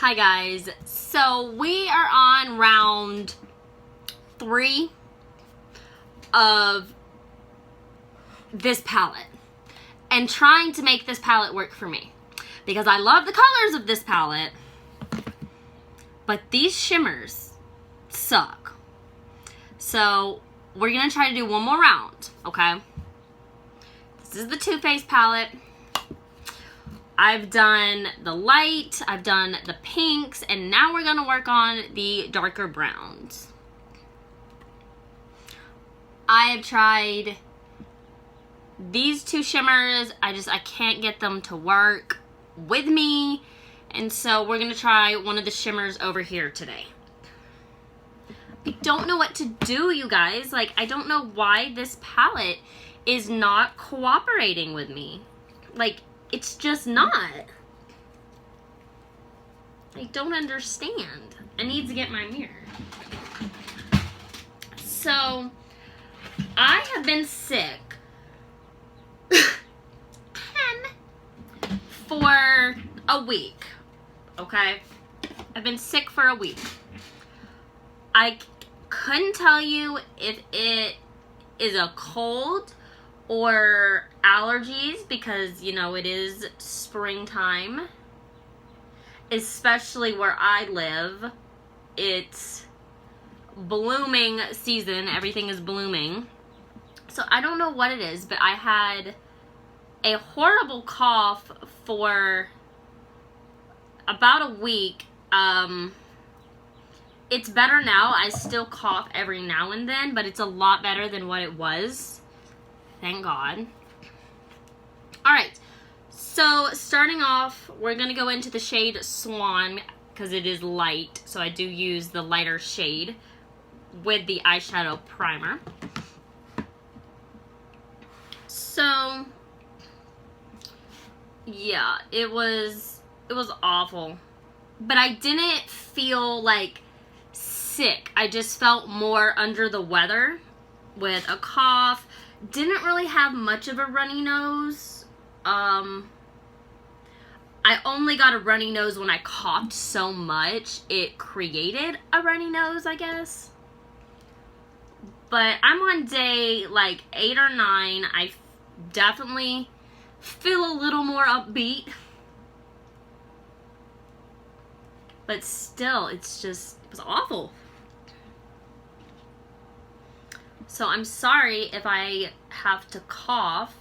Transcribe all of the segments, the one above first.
Hi guys, so we are on round 3 of this palette and trying to make this palette work for me because I love the colors of this palette, but these shimmers suck. So we're gonna try to do one more round, okay? This is the Too Faced palette. I've done the light, I've done the pinks, and now we're gonna work on the darker browns. I have tried these two shimmers. I can't get them to work with me. And so we're gonna try one of the shimmers over here today. I don't know what to do, you guys. Like, I don't know why this palette is not cooperating with me. Like, it's just not. I don't understand. I need to get my mirror. So, I have been sick for a week, okay? I've been sick for a week. I couldn't tell you if it is a cold or allergies because, you know, it is springtime. Especially where I live. It's blooming season. Everything is blooming. So I don't know what it is, but I had a horrible cough for about a week. It's better now. I still cough every now and then, but it's a lot better than what it was. Thank God. Alright, so starting off, we're going to go into the shade Swan because it is light. So I do use the lighter shade with the eyeshadow primer. So, yeah, it was awful. But I didn't feel like sick. I just felt more under the weather with a cough. Didn't really have much of a runny nose. I only got a runny nose when I coughed so much. It created a runny nose, I guess. But I'm on day like 8 or 9. I definitely feel a little more upbeat. But still, it was awful. So I'm sorry if I have to cough.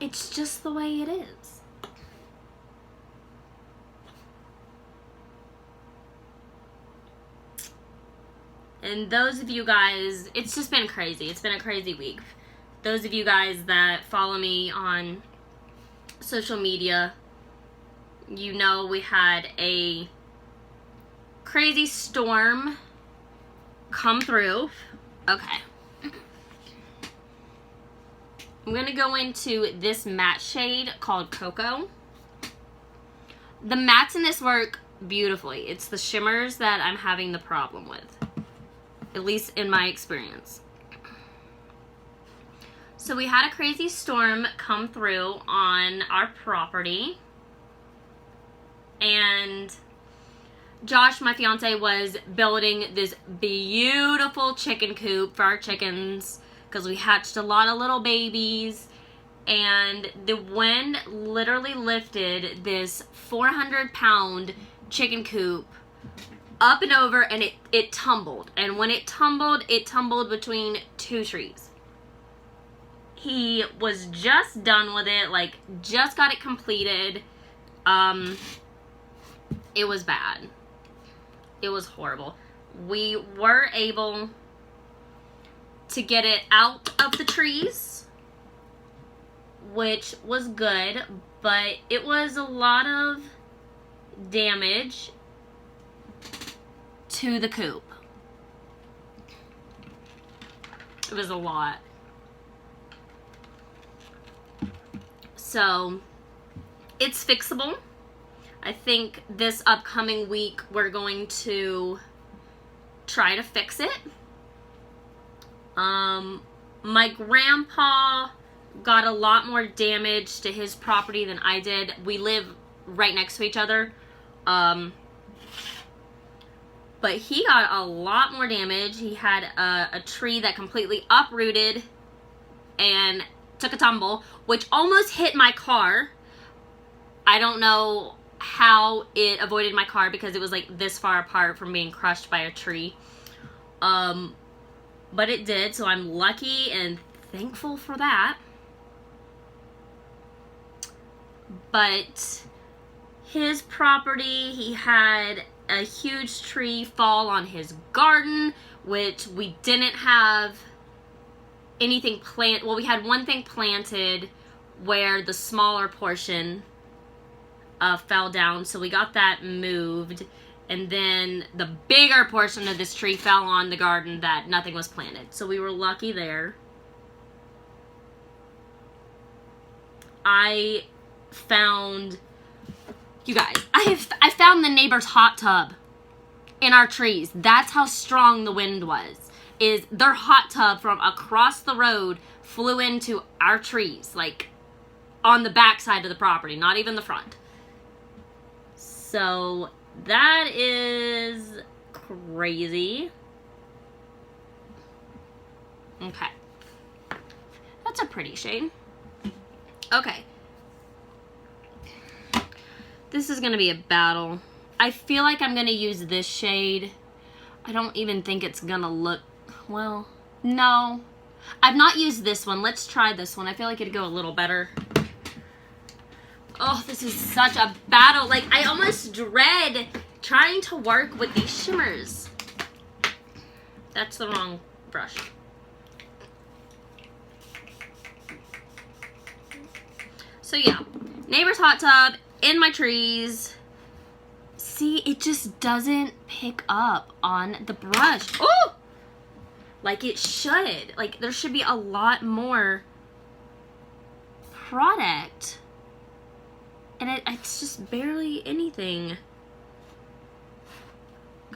It's just the way it is. And those of you guys, it's just been crazy. It's been a crazy week. Those of you guys that follow me on social media, you know we had a crazy storm come through. Okay. I'm going to go into this matte shade called Cocoa. The mattes in this work beautifully. It's the shimmers that I'm having the problem with. At least in my experience. So we had a crazy storm come through on our property. And Josh, my fiance, was building this beautiful chicken coop for our chickens because we hatched a lot of little babies, and the wind literally lifted this 400-pound chicken coop up and over, and it tumbled. And when it tumbled between 2 trees. He was just done with it, like just got it completed. It was bad. It was horrible. We were able to get it out of the trees, which was good, but it was a lot of damage to the coop. It was a lot. So, it's fixable. I think this upcoming week we're going to try to fix it. My grandpa got a lot more damage to his property than I did. We live right next to each other. But he got a lot more damage. He had a tree that completely uprooted and took a tumble, which almost hit my car. I don't know how it avoided my car because it was like this far apart from being crushed by a tree. But it did, so I'm lucky and thankful for that. But his property, he had a huge tree fall on his garden, which we didn't have anything planted. Well, we had one thing planted where the smaller portion fell down, so we got that moved. And then the bigger portion of this tree fell on the garden that nothing was planted. So we were lucky there. I found, you guys, I found the neighbor's hot tub in our trees. That's how strong the wind was. Is their hot tub from across the road flew into our trees, like on the back side of the property, not even the front. So that is crazy. Okay. That's a pretty shade. Okay. This is going to be a battle. I feel like I'm going to use this shade. I don't even think it's going to look... Well, no. I've not used this one. Let's try this one. I feel like it'd go a little better. Oh, this is such a battle. Like, I almost dread trying to work with these shimmers. That's the wrong brush. So, yeah. Neighbor's hot tub in my trees. See, it just doesn't pick up on the brush. Oh! Like it should. Like, there should be a lot more product. And it's just barely anything.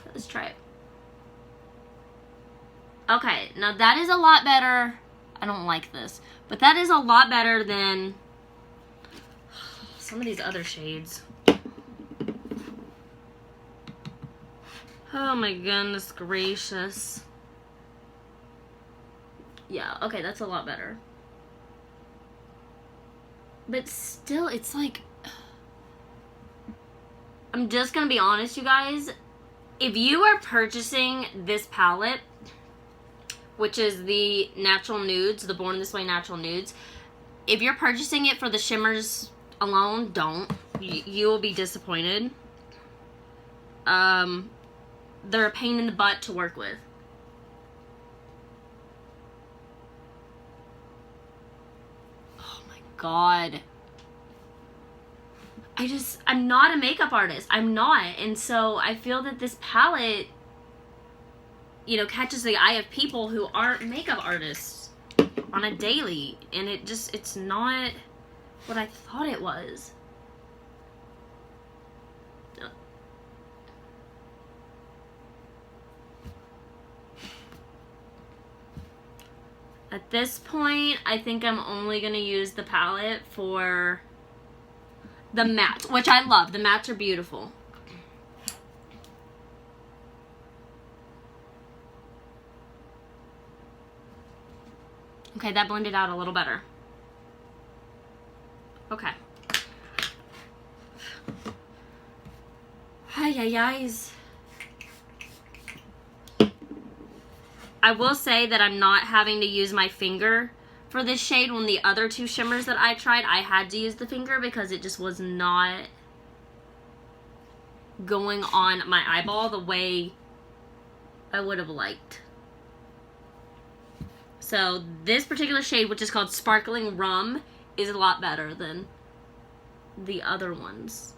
Let's try it. Okay, now that is a lot better. I don't like this. But that is a lot better than some of these other shades. Oh my goodness gracious. Yeah, okay, that's a lot better. But still, it's like... I'm just gonna be honest, you guys. If you are purchasing this palette, which is the Natural Nudes, the Born This Way Natural Nudes, if you're purchasing it for the shimmers alone, don't. You will be disappointed. They're a pain in the butt to work with. God. I'm not a makeup artist. I'm not. And so I feel that this palette, you know, catches the eye of people who aren't makeup artists on a daily. And it's not what I thought it was. At this point, I think I'm only going to use the palette for the matte, which I love. The mattes are beautiful. Okay, that blended out a little better. Okay. Ay, ay, ay's. I will say that I'm not having to use my finger for this shade. When the other two shimmers that I tried, I had to use the finger because it just was not going on my eyeball the way I would have liked. So this particular shade, which is called Sparkling Rum, is a lot better than the other ones.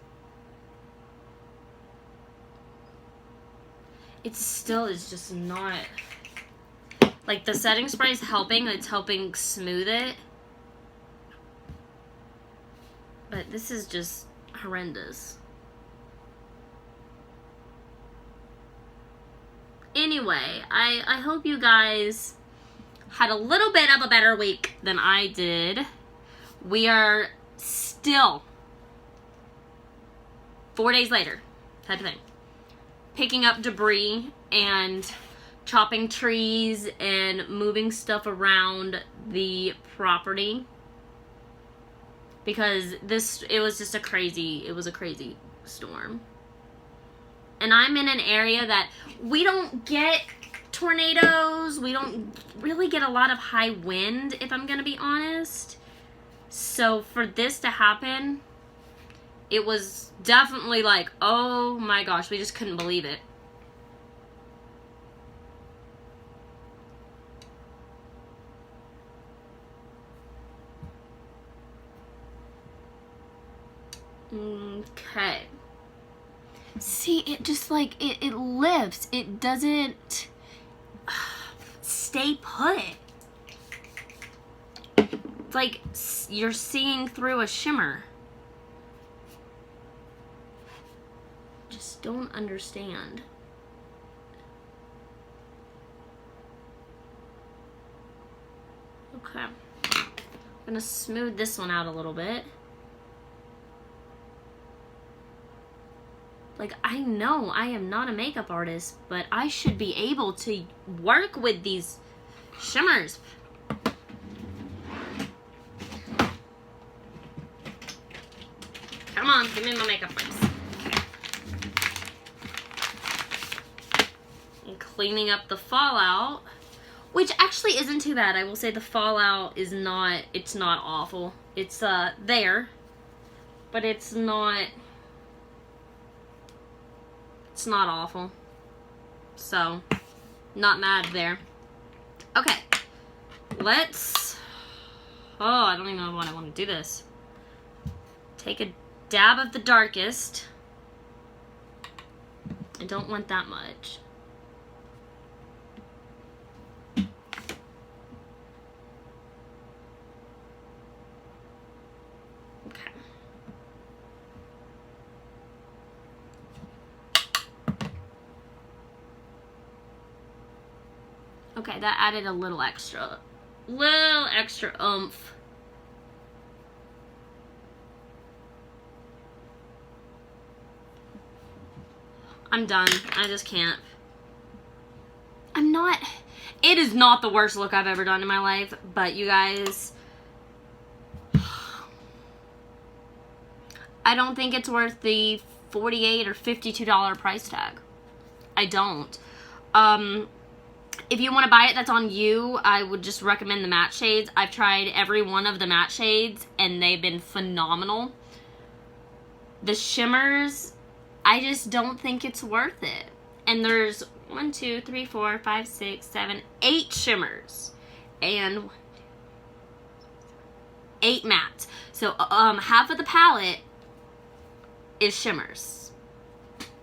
It still is just not... Like, the setting spray is helping. It's helping smooth it. But this is just horrendous. Anyway, I hope you guys had a little bit of a better week than I did. We are still 4 days later, type of thing. Picking up debris and chopping trees and moving stuff around the property. Because it was just a crazy storm. And I'm in an area that we don't get tornadoes. We don't really get a lot of high wind, if I'm going to be honest. So for this to happen, it was definitely like, oh my gosh, we just couldn't believe it. Okay. See, it just like, it lifts. It doesn't stay put. It's like you're seeing through a shimmer. Just don't understand. Okay. I'm gonna smooth this one out a little bit. Like, I know I am not a makeup artist, but I should be able to work with these shimmers. Come on, give me my makeup wipes. Okay. And cleaning up the fallout, which actually isn't too bad. I will say the fallout is not, it's not awful. It's there, but it's not awful. So, not mad there. Okay. Let's, I don't even know what I want to do this. Take a dab of the darkest. I don't want that much. Okay. Okay, that added a little extra oomph. I'm done. I just can't. It is not the worst look I've ever done in my life, but you guys, I don't think it's worth the $48 or $52 price tag. I don't. If you want to buy it, that's on you. I would just recommend the matte shades. I've tried every one of the matte shades, and they've been phenomenal. The shimmers, I just don't think it's worth it. And there's 1, 2, 3, 4, 5, 6, 7, 8 shimmers. And 8 mattes. So, half of the palette is shimmers.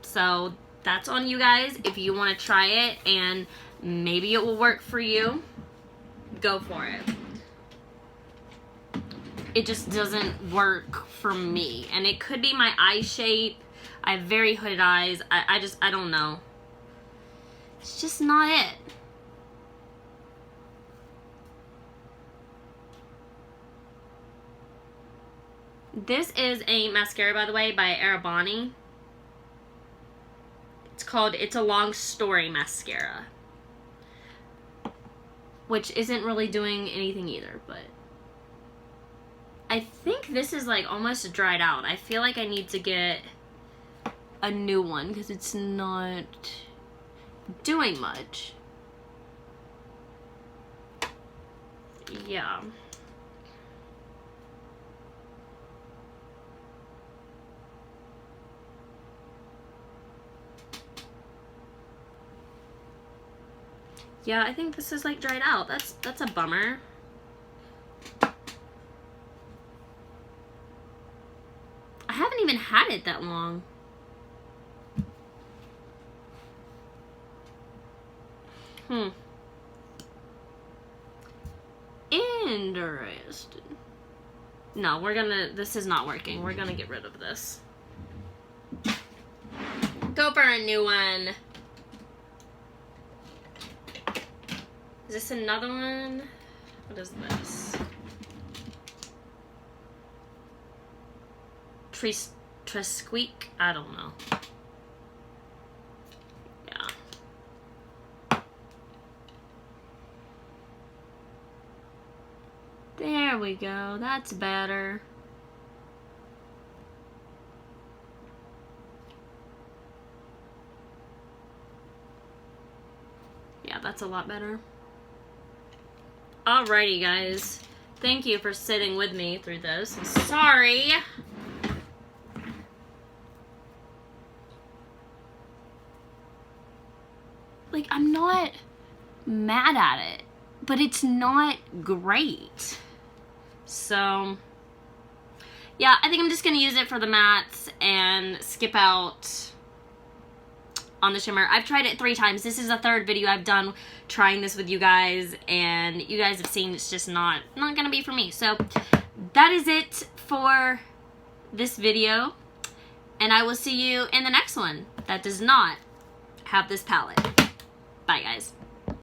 So, that's on you guys. If you want to try it and maybe it will work for you, go for it. It just doesn't work for me. And it could be my eye shape. I have very hooded eyes. I don't know. It's just not it. This is a mascara, by the way, by Arabani. It's called It's a Long Story Mascara. Which isn't really doing anything either, but I think this is like almost dried out. I feel like I need to get a new one because it's not doing much. Yeah. Yeah, I think this is like dried out. That's a bummer. I haven't even had it that long. Interesting. No, this is not working. We're gonna get rid of this. Go for a new one. Is this another one? What is this? Ultra Squeak. I don't know. Yeah. There we go. That's better. Yeah, that's a lot better. Alrighty, guys. Thank you for sitting with me through this. I'm sorry. Like, I'm not mad at it, but it's not great. So, yeah, I think I'm just going to use it for the mattes and skip out on the shimmer. I've tried it 3 times. This is the 3rd video I've done trying this with you guys, and you guys have seen it's just not gonna be for me. So that is it for this video, and I will see you in the next one that does not have this palette. Bye, guys.